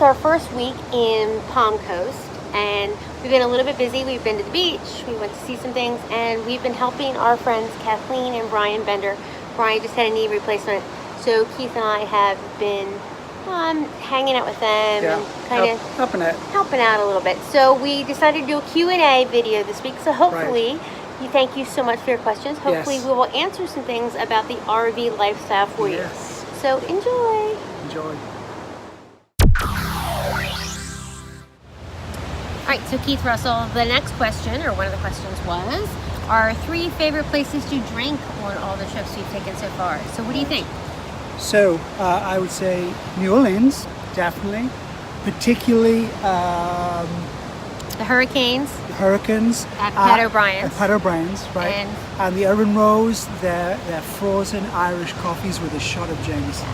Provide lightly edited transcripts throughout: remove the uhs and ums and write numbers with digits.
it's our first week in Palm Coast, and we've been a little bit busy. We've been to the beach, we went to see some things, and we've been helping our friends Kathleen and Brian Bender. Brian just had a knee replacement, so Keith and I have been hanging out with them and kind of helping out a little bit. So we decided to do a Q&A video this week, so hopefully thank you so much for your questions. Hopefully we will answer some things about the RV lifestyle for you. So enjoy. Alright, so Keith Russell, the next question, or one of the questions was, our 3 favorite places to drink on all the trips we've taken so far. So what do you think? So I would say New Orleans, definitely. Particularly the Hurricanes. At Pat O'Brien's. At Pat O'Brien's, right. And the Urban Rose, their frozen Irish coffees with a shot of Jameson.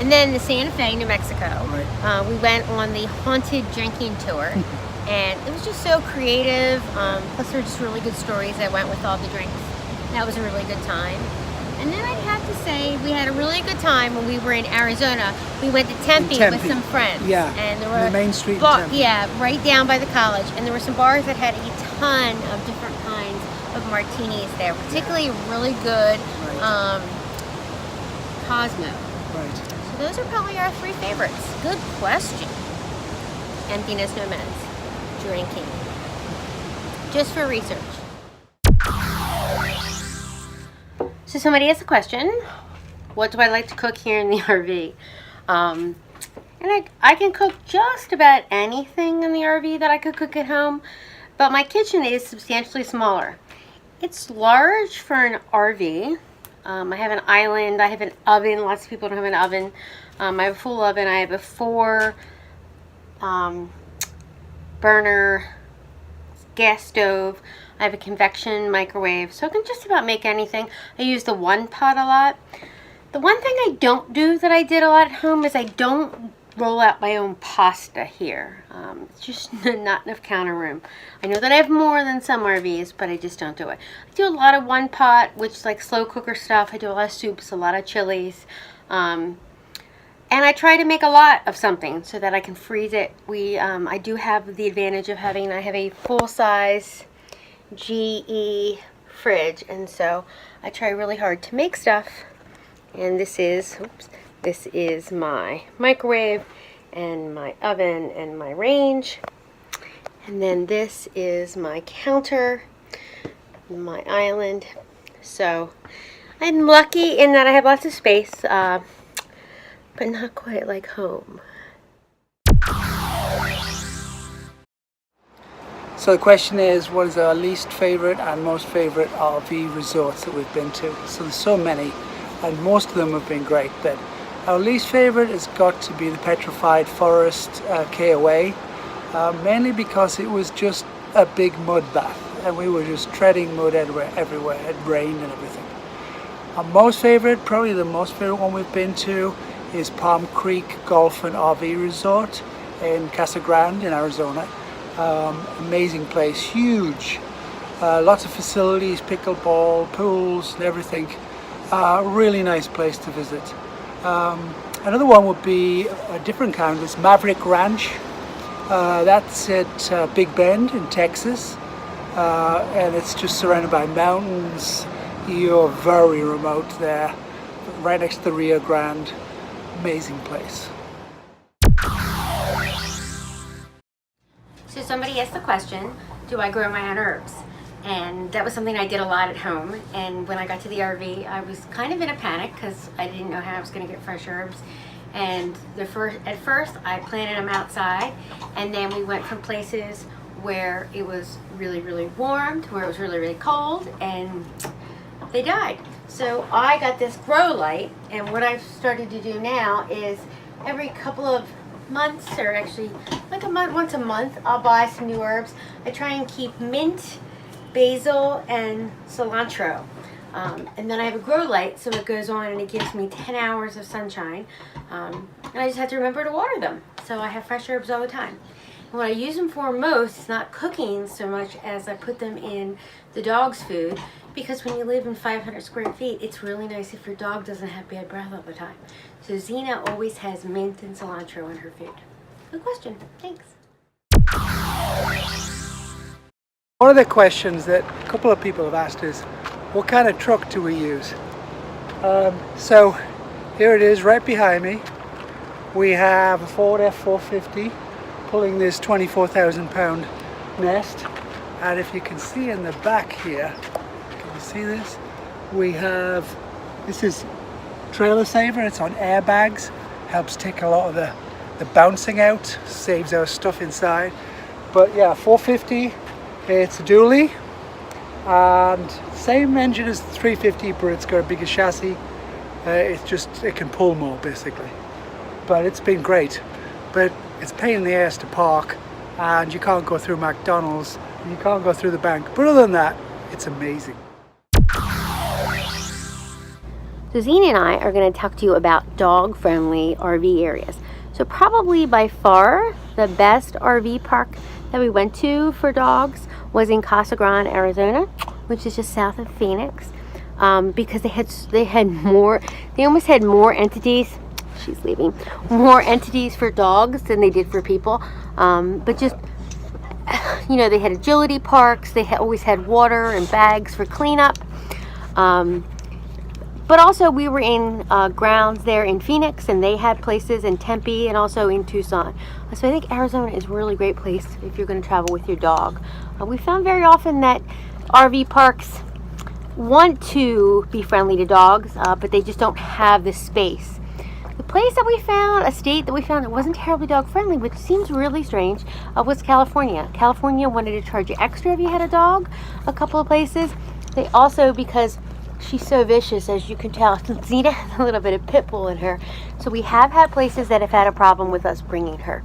And then the Santa Fe, New Mexico. Right. We went on the haunted drinking tour. And it was just so creative. Plus there were just really good stories that went with all the drinks. That was a really good time. And then I'd have to say we had a really good time when we were in Arizona. We went to Tempe with some friends. Yeah, and there were the main street in Tempe. Yeah, right down by the college. And there were some bars that had a ton of different kinds of martinis there. Particularly really good Cosmo. Right. So those are probably our 3 favorites. Good question. Empty Nest Nomads. Drinking. Just for research. So somebody asked a question, what do I like to cook here in the RV? And I can cook just about anything in the RV that I could cook at home, but my kitchen is substantially smaller. It's large for an RV. I have an island, I have an oven. Lots of people don't have an oven. I have a full oven. I have a 4 burner gas stove. I have a convection microwave, so I can just about make anything. I use the one pot a lot. The one thing I don't do that I did a lot at home is I don't roll out my own pasta here. It's just not enough counter room. I know that I have more than some RVs, but I just don't do it. I do a lot of one pot, which is like slow cooker stuff. I do a lot of soups, a lot of chilies. And I try to make a lot of something so that I can freeze it. I do have the advantage of I have a full-size GE fridge, and so I try really hard to make stuff. And this is my microwave and my oven and my range, and then this is my counter, my island. So I'm lucky in that I have lots of space, but not quite like home. So the question is, what is our least favorite and most favorite RV resorts that we've been to? So there's so many, and most of them have been great, but our least favorite has got to be the Petrified Forest KOA, mainly because it was just a big mud bath, and we were just treading mud everywhere. It rained and everything. Our most favorite, probably the most favorite one we've been to, is Palm Creek Golf and RV Resort in Casa Grande in Arizona. Amazing place, huge, lots of facilities, pickleball, pools and everything. Really nice place to visit. Another one would be a different kind. It's Maverick Ranch. That's at Big Bend in Texas, and it's just surrounded by mountains. You're very remote there, right next to the Rio Grande. Amazing place. So somebody asked the question, do I grow my own herbs? And that was something I did a lot at home. And when I got to the RV, I was kind of in a panic because I didn't know how I was going to get fresh herbs. And at first I planted them outside, and then we went from places where it was really, really warm to where it was really, really cold, and they died. So I got this grow light, and what I've started to do now is every couple of months, or actually like once a month, I'll buy some new herbs. I try and keep mint, basil, and cilantro. And then I have a grow light, so it goes on and it gives me 10 hours of sunshine. And I just have to remember to water them. So I have fresh herbs all the time. And what I use them for most is not cooking so much as I put them in the dog's food, because when you live in 500 square feet, it's really nice if your dog doesn't have bad breath all the time. So Xena always has mint and cilantro in her food. Good question. Thanks. One of the questions that a couple of people have asked is, what kind of truck do we use? So here it is right behind me. We have a Ford F450 pulling this 24,000 pound nest, and if you can see in the back here, can you see this? We have, this is trailer saver, it's on airbags, helps take a lot of the bouncing out, saves our stuff inside. But yeah, 450, it's a dually, and same engine as the 350, but it's got a bigger chassis. It can pull more basically. But it's been great. But it's a pain in the ass to park, and you can't go through McDonald's, and you can't go through the bank. But other than that, it's amazing. So Zine and I are going to talk to you about dog-friendly RV areas. So probably by far the best RV park that we went to for dogs was in Casa Grande, Arizona, which is just south of Phoenix, because they almost had more entities. She's leaving. More entities for dogs than they did for people. But just, you know, they had agility parks. They always had water and bags for cleanup. But also we were in grounds there in Phoenix, and they had places in Tempe and also in Tucson. So I think Arizona is a really great place if you're going to travel with your dog. We found very often that RV parks want to be friendly to dogs, but they just don't have the space. The place that we found, a state that we found that wasn't terribly dog friendly, which seems really strange, was California. California wanted to charge you extra if you had a dog, a couple of places. They also, because she's so vicious, as you can tell, Zina has a little bit of pit bull in her. So we have had places that have had a problem with us bringing her.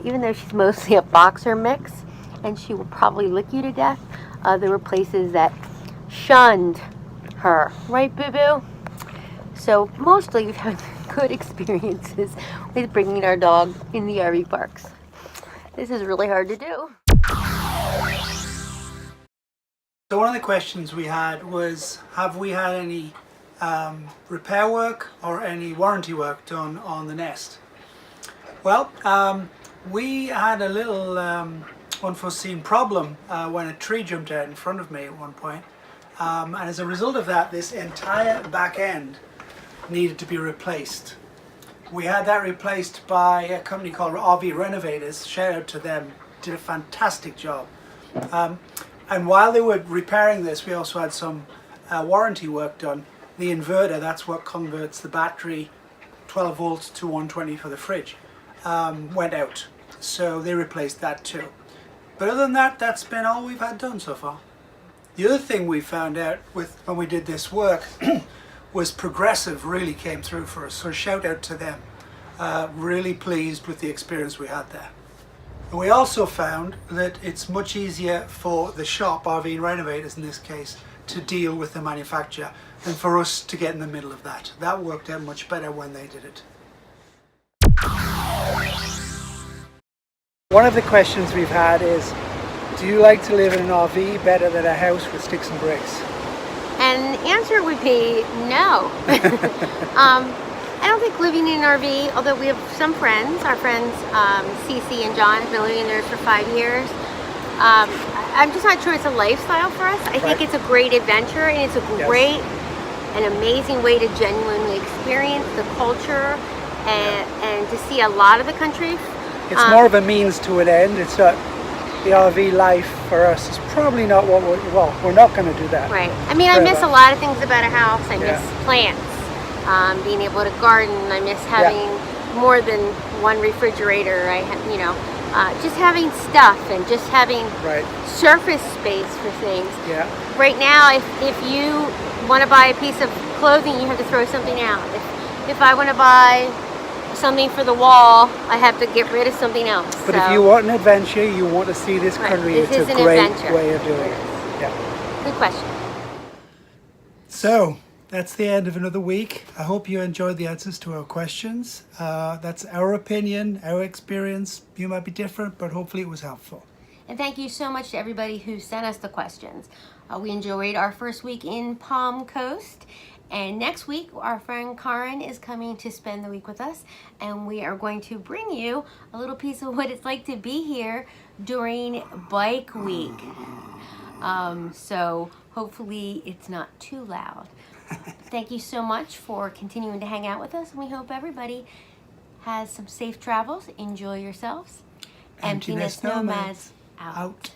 Even though she's mostly a boxer mix, and she will probably lick you to death, there were places that shunned her. Right, Boo-Boo? So mostly we've had good experiences with bringing our dog in the RV parks. This is really hard to do. So one of the questions we had was, have we had any repair work or any warranty work done on the Nest? Well, we had a little unforeseen problem when a tree jumped out in front of me at one point. And as a result of that, this entire back end needed to be replaced. We had that replaced by a company called RV Renovators. Shout out to them, did a fantastic job. And while they were repairing this, we also had some warranty work done. The inverter, that's what converts the battery 12 volts to 120 for the fridge, went out. So they replaced that too. But other than that, that's been all we've had done so far. The other thing we found out when we did this work was Progressive really came through for us. So shout out to them. Really pleased with the experience we had there. And we also found that it's much easier for the shop, RV Renovators in this case, to deal with the manufacturer than for us to get in the middle of that. That worked out much better when they did it. One of the questions we've had is, do you like to live in an RV better than a house with sticks and bricks? And the answer would be no. I don't think living in an RV, although we have some friends, our friends Cece and John have been living there for 5 years. I'm just not sure it's a lifestyle for us. I think it's a great adventure, and it's a great, an amazing way to genuinely experience the culture and to see a lot of the country. It's more of a means to an end. It's not, the RV life for us is probably not what we're not going to do that. Right. I mean, I miss a lot of things about a house. I miss plants, being able to garden. I miss having more than one refrigerator. Just having stuff and just having surface space for things. Yeah. Right now, if you want to buy a piece of clothing, you have to throw something out. If I want to buy something for the wall, I have to get rid of something else. But if you want an adventure, you want to see this country, it's a great way of doing it. Yeah. Good question. So that's the end of another week. I hope you enjoyed the answers to our questions. That's our opinion, our experience. You might be different, but hopefully it was helpful. And thank you so much to everybody who sent us the questions. We enjoyed our first week in Palm Coast, And next week, our friend Karin is coming to spend the week with us, and we are going to bring you a little piece of what it's like to be here during Bike Week. So hopefully it's not too loud. Thank you so much for continuing to hang out with us, and we hope everybody has some safe travels. Enjoy yourselves. Empty Nest Nomads out.